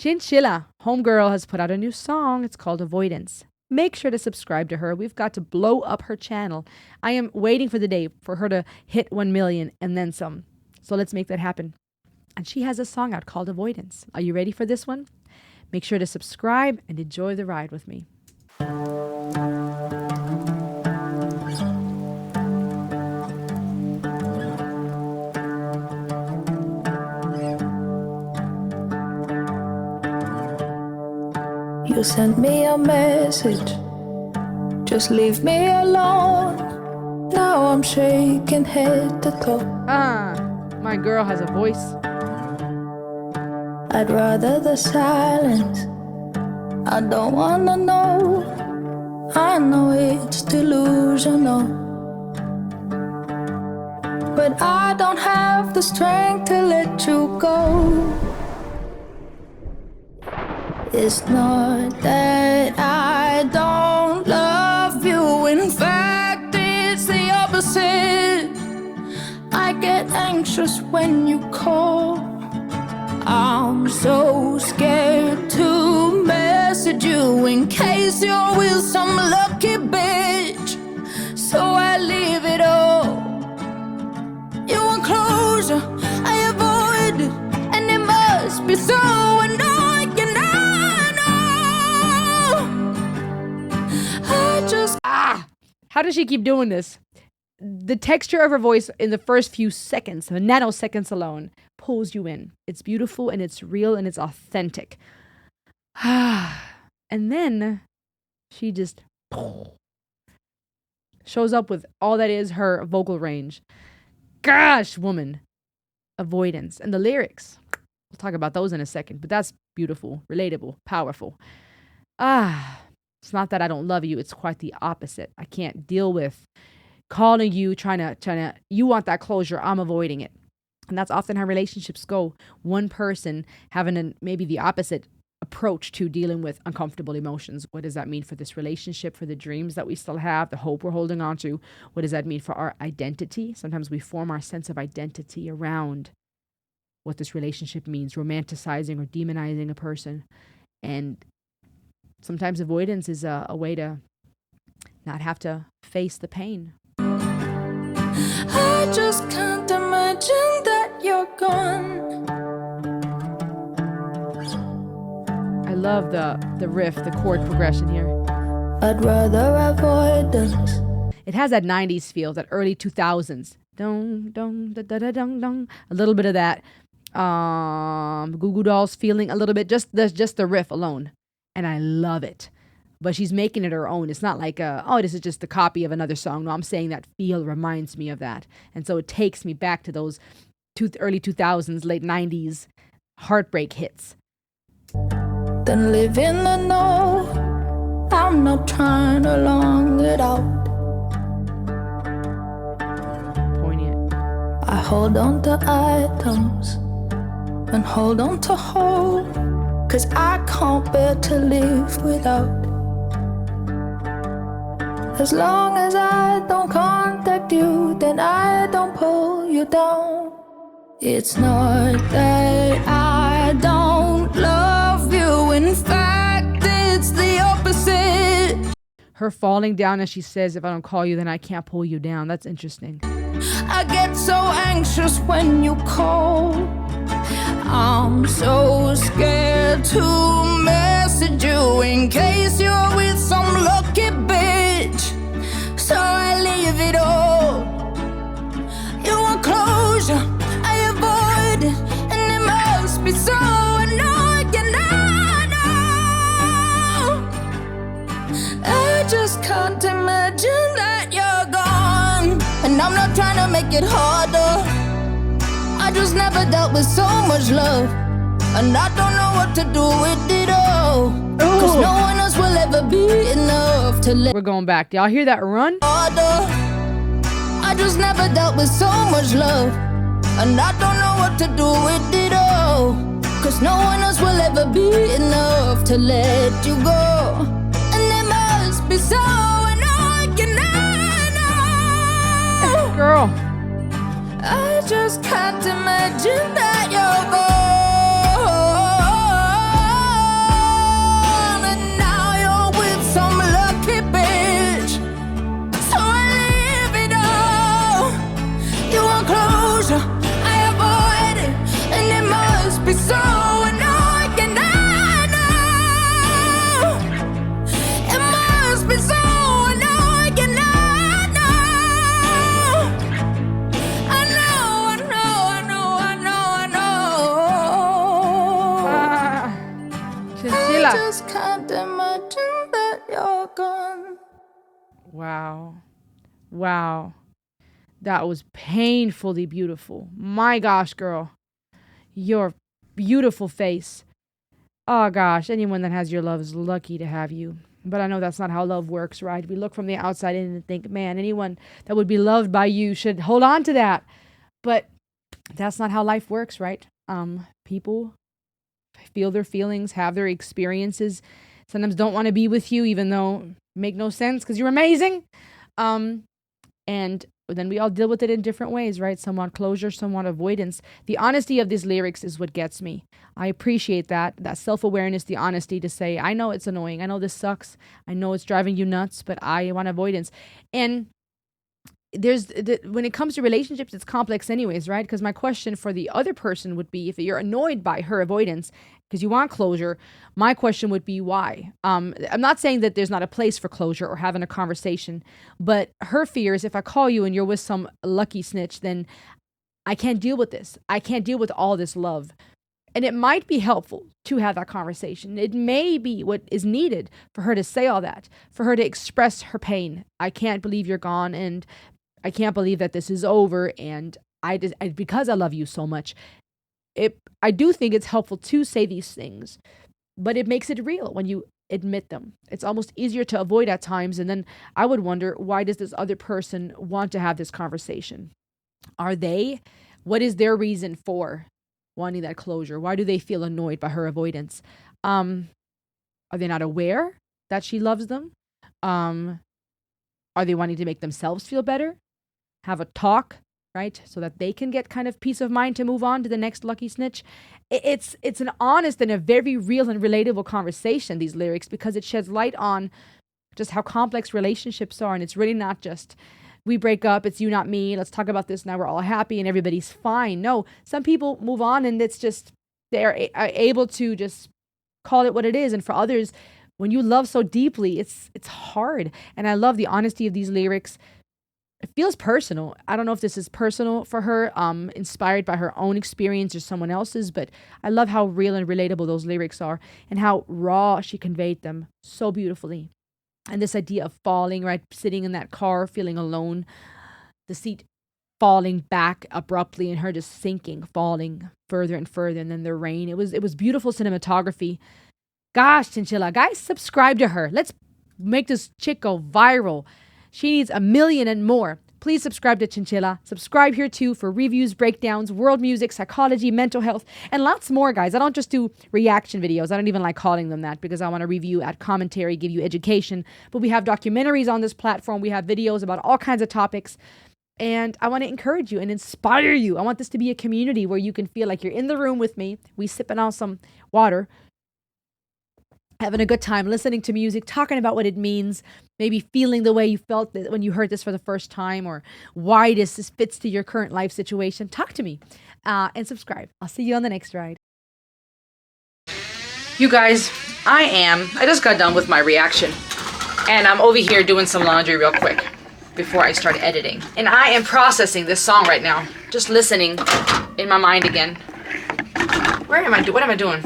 Chinchilla, homegirl, has put out a new song. It's called Avoidance. Make sure to subscribe to her. We've got to blow up her channel. I am waiting for the day for her to hit 1 million and then some. So let's make that happen. And she has a song out called Avoidance. Are you ready for this one? Make sure to subscribe and enjoy the ride with me. You sent me a message, just leave me alone. Now I'm shaking head to toe. My girl has a voice. I'd rather the silence. I don't wanna know. I know it's delusional, but I don't have the strength to let you go. It's not that I don't love you. In fact, it's the opposite. I get anxious when you call. I'm so scared to message you in case you're with some lucky bitch. So I leave it all. You want closure, I avoid it, and it must be so annoying. How does she keep doing this? The texture of her voice in the first few seconds, the nanoseconds alone, pulls you in. It's beautiful and it's real and it's authentic. And then she just shows up with all that is her vocal range. Gosh, woman. Avoidance. And the lyrics. We'll talk about those in a second, but that's beautiful, relatable, powerful. It's not that I don't love you. It's quite the opposite. I can't deal with calling you, trying to, you want that closure. I'm avoiding it. And that's often how relationships go. One person having maybe the opposite approach to dealing with uncomfortable emotions. What does that mean for this relationship, for the dreams that we still have, the hope we're holding on to? What does that mean for our identity? Sometimes we form our sense of identity around what this relationship means, romanticizing or demonizing a person. And sometimes avoidance is a way to not have to face the pain. I just can't imagine that you're gone. I love the riff, the chord progression here. I'd rather avoidance. It has that 90s feel, that early 2000s. Dong, dong, da, da, da, dong, dong. A little bit of that Goo Goo Dolls feeling, a little bit, just the riff alone. And I love it. But she's making it her own. It's not like, this is just a copy of another song. No, I'm saying that feel reminds me of that. And so it takes me back to those early 2000s, late 90s heartbreak hits. Then live in the know. I'm not trying to long it out. Poignant. I hold on to items and hold on to hope. 'Cause I can't bear to live without. As long as I don't contact you, then I don't pull you down. It's not that I don't love you. In fact, it's the opposite. Her falling down as she says, if I don't call you, then I can't pull you down. That's interesting. I get so anxious when you call. I'm so scared to message you in case you're with some lucky bitch. So I leave it all. You want closure, I avoid it, and it must be so annoying. I know. I just can't imagine that you're gone. And I'm not trying to make it harder. I just never dealt with so much love, and I don't know what to do with it all. 'Cause no one else will ever be enough to let. We're going back. Y'all hear that run? Harder. I just never dealt with so much love, and I don't know what to do with it all. 'Cause no one else will ever be enough to let you go. And it must be so annoying. I know. Girl. I just can't imagine that you're Chinchilla. just can't imagine that you're gone. Wow. Wow. That was painfully beautiful. My gosh, girl. Your beautiful face. Oh gosh, anyone that has your love is lucky to have you. But I know that's not how love works, right? We look from the outside in and think, man, anyone that would be loved by you should hold on to that. But that's not how life works, right? People feel their feelings, have their experiences, sometimes don't want to be with you, even though make no sense because you're amazing. And then we all deal with it in different ways, right? Some want closure, some want avoidance. The honesty of these lyrics is what gets me. I appreciate that self-awareness, the honesty to say, I know it's annoying. I know this sucks. I know it's driving you nuts, but I want avoidance. And when it comes to relationships, it's complex anyways, right? Because my question for the other person would be, if you're annoyed by her avoidance because you want closure, my question would be why? I'm not saying that there's not a place for closure or having a conversation, but her fear is if I call you and you're with some lucky snitch, then I can't deal with this. I can't deal with all this love. And it might be helpful to have that conversation. It may be what is needed for her to say all that, for her to express her pain. I can't believe you're gone, and I can't believe that this is over, and because I love you so much. I do think it's helpful to say these things, but it makes it real when you admit them. It's almost easier to avoid at times, and then I would wonder, why does this other person want to have this conversation? What is their reason for wanting that closure? Why do they feel annoyed by her avoidance? Are they not aware that she loves them? Are they wanting to make themselves feel better? Have a talk, right? So that they can get kind of peace of mind to move on to the next lucky snitch. It's an honest and a very real and relatable conversation, these lyrics, because it sheds light on just how complex relationships are. And it's really not just, we break up, it's you, not me. Let's talk about this. Now we're all happy and everybody's fine. No, some people move on and it's just, they're able to just call it what it is. And for others, when you love so deeply, it's hard. And I love the honesty of these lyrics. It feels personal. I don't know if this is personal for her, inspired by her own experience or someone else's, but I love how real and relatable those lyrics are and how raw she conveyed them so beautifully. And this idea of falling, right? Sitting in that car, feeling alone, the seat falling back abruptly and her just sinking, falling further and further, and then the rain. It was beautiful cinematography. Gosh, Chinchilla, guys, subscribe to her. Let's make this chick go viral. She needs 1 million and more. Please subscribe to Chinchilla. Subscribe here too for reviews, breakdowns, world music, psychology, mental health, and lots more, guys. I don't just do reaction videos. I don't even like calling them that because I want to review, add commentary, give you education. But we have documentaries on this platform. We have videos about all kinds of topics. And I want to encourage you and inspire you. I want this to be a community where you can feel like you're in the room with me. We sipping on some water, having a good time, listening to music, talking about what it means, maybe feeling the way you felt when you heard this for the first time, or why this fits to your current life situation. Talk to me and subscribe. I'll see you on the next ride. You guys, I just got done with my reaction, and I'm over here doing some laundry real quick before I start editing. And I am processing this song right now, just listening in my mind again. What am I doing?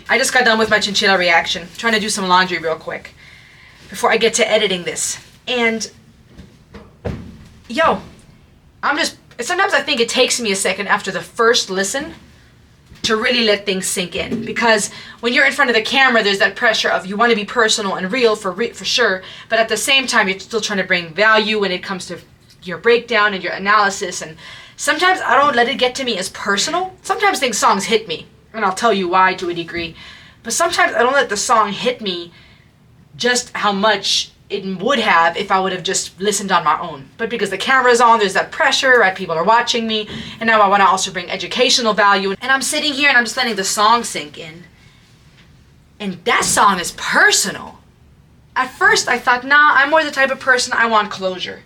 I just got done with my Chinchilla reaction. Trying to do some laundry real quick before I get to editing this. And, sometimes I think it takes me a second after the first listen to really let things sink in. Because when you're in front of the camera, there's that pressure of you want to be personal and real for sure. But at the same time, you're still trying to bring value when it comes to your breakdown and your analysis. And sometimes I don't let it get to me as personal. Sometimes songs hit me, and I'll tell you why to a degree. But sometimes I don't let the song hit me just how much it would have if I would have just listened on my own. But because the camera's on, there's that pressure, right? People are watching me, and now I want to also bring educational value. And I'm sitting here and I'm just letting the song sink in. And that song is personal. At first I thought, nah, I'm more the type of person I want closure.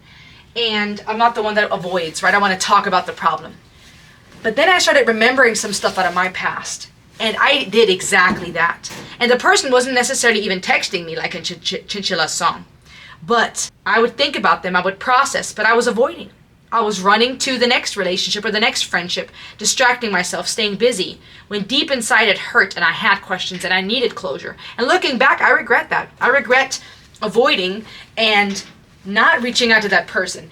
And I'm not the one that avoids, right? I want to talk about the problem. But then I started remembering some stuff out of my past. And I did exactly that. And the person wasn't necessarily even texting me like in Chinchilla's song. But I would think about them, I would process, but I was avoiding. I was running to the next relationship or the next friendship, distracting myself, staying busy, when deep inside it hurt and I had questions and I needed closure. And looking back, I regret that. I regret avoiding and not reaching out to that person.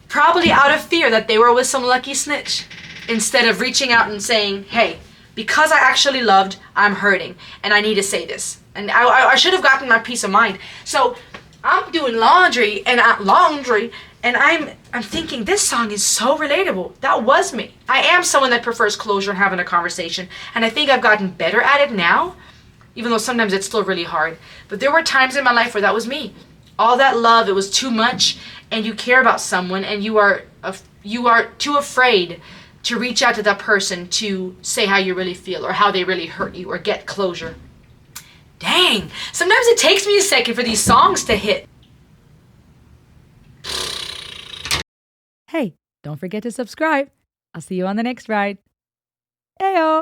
Probably out of fear that they were with some lucky snitch. Instead of reaching out and saying, hey, because I actually loved, I'm hurting and I need to say this. And I should have gotten my peace of mind. So I'm doing laundry and I'm thinking this song is so relatable. That was me. I am someone that prefers closure and having a conversation. And I think I've gotten better at it now, even though sometimes it's still really hard. But there were times in my life where that was me. All that love, it was too much, and you care about someone and you are too afraid to reach out to that person to say how you really feel or how they really hurt you or get closure. Dang, sometimes it takes me a second for these songs to hit. Hey, don't forget to subscribe. I'll see you on the next ride. Ayo!